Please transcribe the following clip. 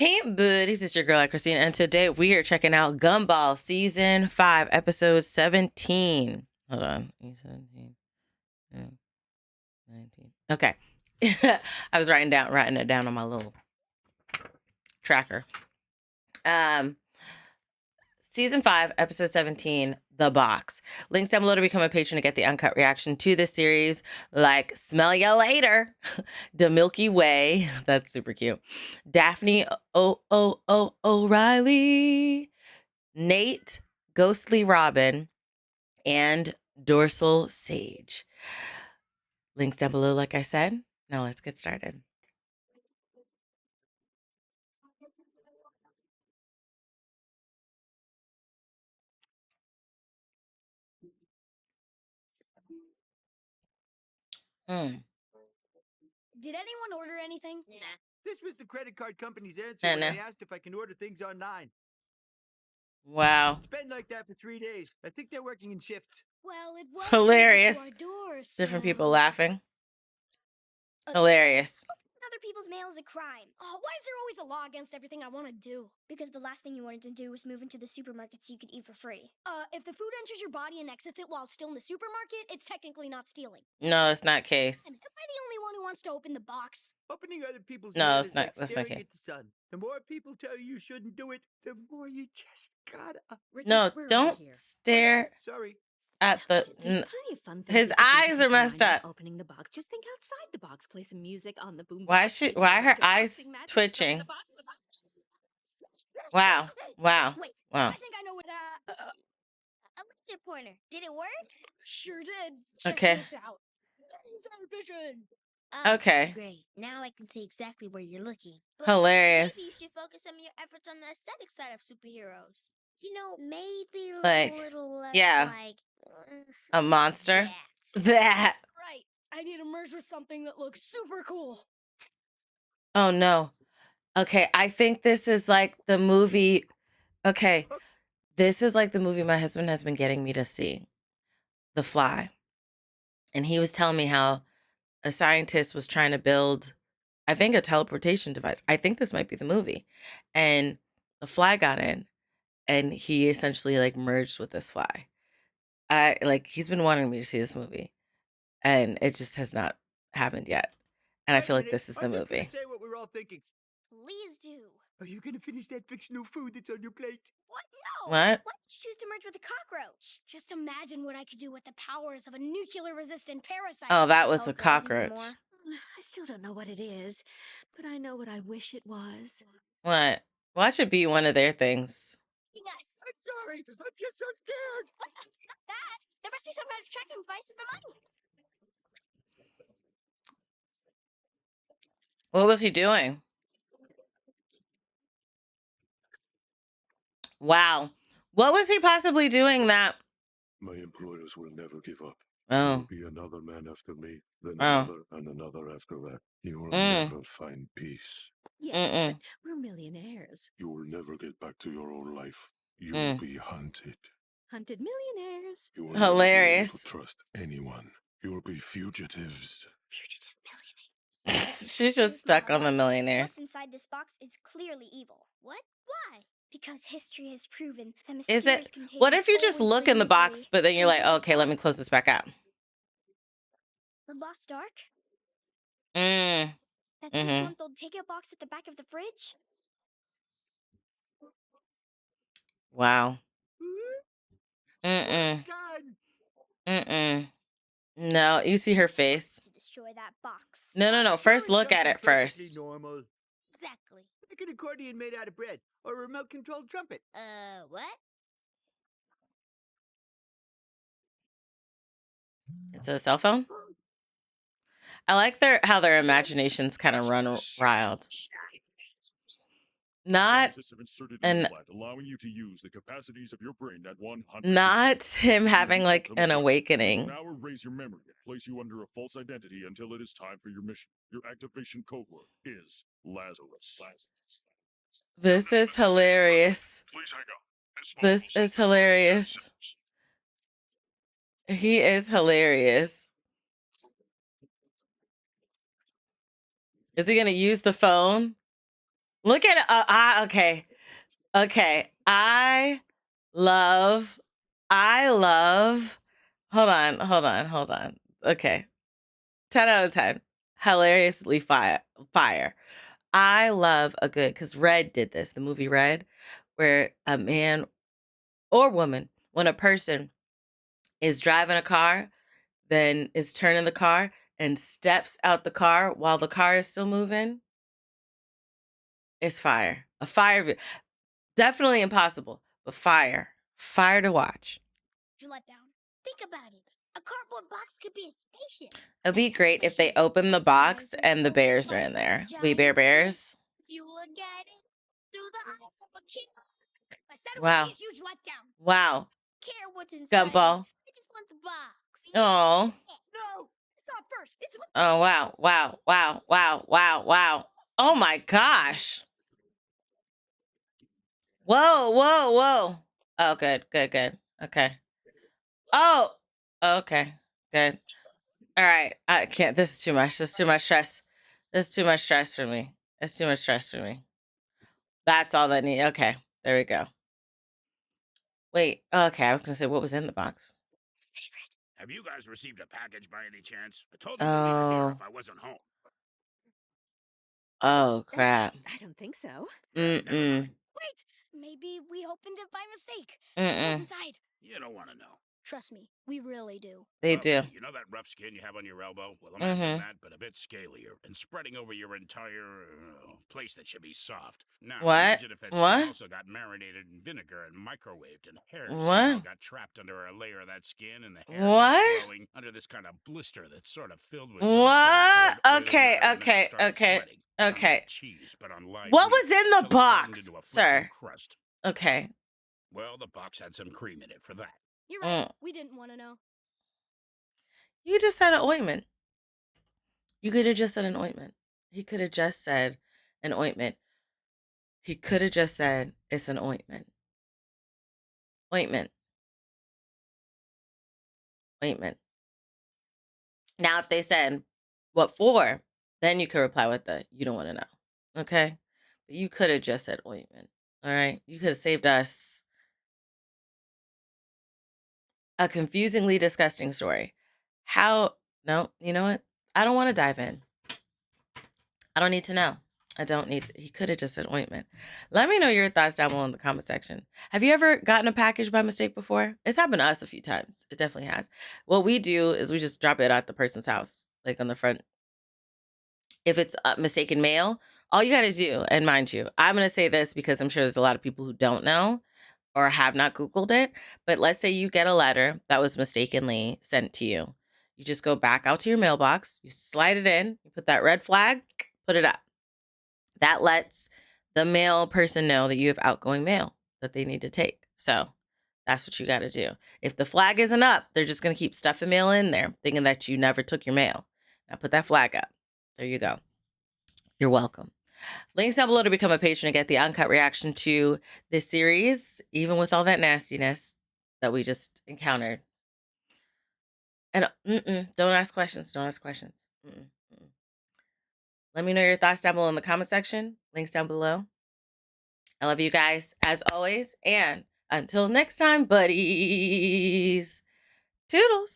Hey, buddies, it's your girl, AyChristene, and today we are checking out Gumball Season 5, Episode 17. Hold on. E17, 19. Okay. I was writing it down on my little tracker. Season 5, Episode 17, The Box. Links down below to become a patron to get the uncut reaction to this series, like Smell Ya Later, The Milky Way, that's super cute, Daphne O'Reilly, Nate, Ghostly Robin, and Dorsal Sage. Links down below, like I said. Now let's get started. Did anyone order anything? Nah. This was the credit card company's answer No, when no. I asked if I can order things online. Wow. It's been like that for 3 days. I think they're working in shifts. Well, it was Hilarious. To our door, Different so- people laughing. Hilarious. Other people's mail is a crime. Oh, why is there always a law against everything I want to do? Because the last thing you wanted to do was move into the supermarket so you could eat for free. If the food enters your body and exits it while it's still in the supermarket, it's technically not stealing. No, that's not case. And am I the only one who wants to open the box? Opening other people's No, mail that's is not- like that's not staring okay. at the sun. The more people tell you shouldn't do it, the more you just gotta. No, don't stare Sorry. at the. There's plenty of fun things His you can do to eyes keep are your messed mind up. from opening the box. Just think outside the box. Play some music on the boom. Why are her eyes twitching? Wow. Wow. Wait, Wow. I think I know what. A laser pointer. Did it work? Sure did. Check Okay. this out. Laser vision. Okay. Great. Now I can see exactly where you're looking. But Hilarious. maybe you should focus some of your efforts on the aesthetic side of superheroes. You know, maybe Like, a little less yeah. like A monster. that. That. Right. I need to merge with something that looks super cool. Oh no. Okay, I think this is like the movie. Okay, this is like the movie my husband has been getting me to see, The Fly. And he was telling me how a scientist was trying to build, I think, a teleportation device. I think this might be the movie. And the fly got in, and he essentially like merged with this fly. He's been wanting me to see this movie, and it just has not happened yet. And I Wait a feel like minute, this is the I'm just gonna movie. say what we're all thinking. Please do. Are you gonna finish that fictional food that's on your plate? What? No. What? Why did you choose to merge with a cockroach? Just imagine what I could do with the powers of a nuclear-resistant parasite. Oh, that was a Oh, that even cockroach. more. I still don't know what it is, but I know what I wish it was. What? Watch it be one of their things. Yes. I'm sorry. I'm just so scared. What? Not that. There must be some kind of tracking device in the money. What was he doing? Wow. What was he possibly doing that? My employers will never give up. Oh. There'll be another man after me, then Oh. another, and another after that. You will never find peace. Yes, but we're millionaires. You will never get back to your old life. You Mm. will be hunted. Hunted millionaires. You will Hilarious. never be able to trust anyone. You will be fugitives. Fugitive millionaires. She's just stuck on the What's millionaires. inside this box is clearly evil. What? Why? Because history has proven that Is mysterious it? containers What if you just always look bring in the box, misery but then you're like, into the okay, let me box. close this back out. The Lost Ark? Mm. That Mhm. 6-month-old takeout box at the back of the fridge? Wow. Swear Mm-mm. to God. Mm-mm. No, you see her face. To destroy that box. No. First Sure, look at something it first. perfectly normal. Exactly. Like an accordion made out of bread, or a remote-controlled trumpet. What? It's a cell phone? I like how their imaginations kind of run wild. Not Scientists have inserted an- implant allowing you to use the capacities of your brain at 100%. not him having like an Ultimate. awakening. Now erase your memory and place you under a false identity until it is time for your mission. Your activation code word is Lazarus. This is hilarious. Please hang up. This is hilarious. He is hilarious. Is he gonna use the phone? Look at it. Okay. Okay. I love. Hold on. Okay. 10 out of 10. Hilariously fire. I love a good, because Red did this, the movie Red, where a man or woman, when a person is driving a car, then is turning the car and steps out the car while the car is still moving, it's fire. A fire, definitely impossible, but fire. Fire to watch. You let down. Think about it. A cardboard box could be a spaceship. It'd be great if they open the box and the bears are in there. We Bear Bears. If you look at it through the eyes of a kid, I said it Wow. would be a huge letdown. Wow. care what's inside. Gumball. I just want the box. Oh. No, it's not first. It's Oh, wow. Oh my gosh. Whoa. Oh, good. Okay. Oh, okay. Good. All right. I can't. This is too much. This is too much stress. This is too much stress for me. It's too much stress for me. That's all that need. Okay. There we go. Wait. Okay. I was going to say, what was in the box? Have you guys received a package by any chance? I told them to leave it here if I wasn't home. Oh, crap. I don't think so. Mm-mm. Wait, maybe we opened it by mistake. What's inside? You don't want to know. Trust me, we really do. They do. You know that rough skin you have on your elbow? Well, imagine that, but a bit scalier and spreading over your entire place that should be soft. Now, imagine if that skin also got marinated in vinegar and microwaved, and hair somehow got trapped under a layer of that skin, and the hair kept flowing under this kind of blister that's sort of filled with some Okay. cheese, but on live What meat, was in the till it hardened box, into a sir? frozen crust. Okay. Well, the box had some cream in it for that. You're right. We didn't want to know. You just said an ointment. You could have just said an ointment. He could have just said an ointment. He could have just said it's an ointment. Ointment. Now, if they said, what for? Then you could reply with the, you don't want to know. Okay? But you could have just said ointment. All right? You could have saved us a confusingly disgusting story. No, you know what? I don't want to dive in. I don't need to know. I don't need to. He could have just said ointment. Let me know your thoughts down below in the comment section. Have you ever gotten a package by mistake before? It's happened to us a few times. It definitely has. What we do is we just drop it at the person's house, like on the front. If it's mistaken mail, all you got to do, and mind you, I'm going to say this because I'm sure there's a lot of people who don't know or have not Googled it. But let's say you get a letter that was mistakenly sent to you. You just go back out to your mailbox, you slide it in, you put that red flag, put it up. That lets the mail person know that you have outgoing mail that they need to take. So that's what you got to do. If the flag isn't up, they're just going to keep stuffing mail in there, thinking that you never took your mail. Now put that flag up. There you go. You're welcome. Links down below to become a patron and get the uncut reaction to this series, even with all that nastiness that we just encountered. And don't ask questions. Let me know your thoughts down below in the comment section. Links down below. I love you guys as always. And until next time, buddies. Toodles.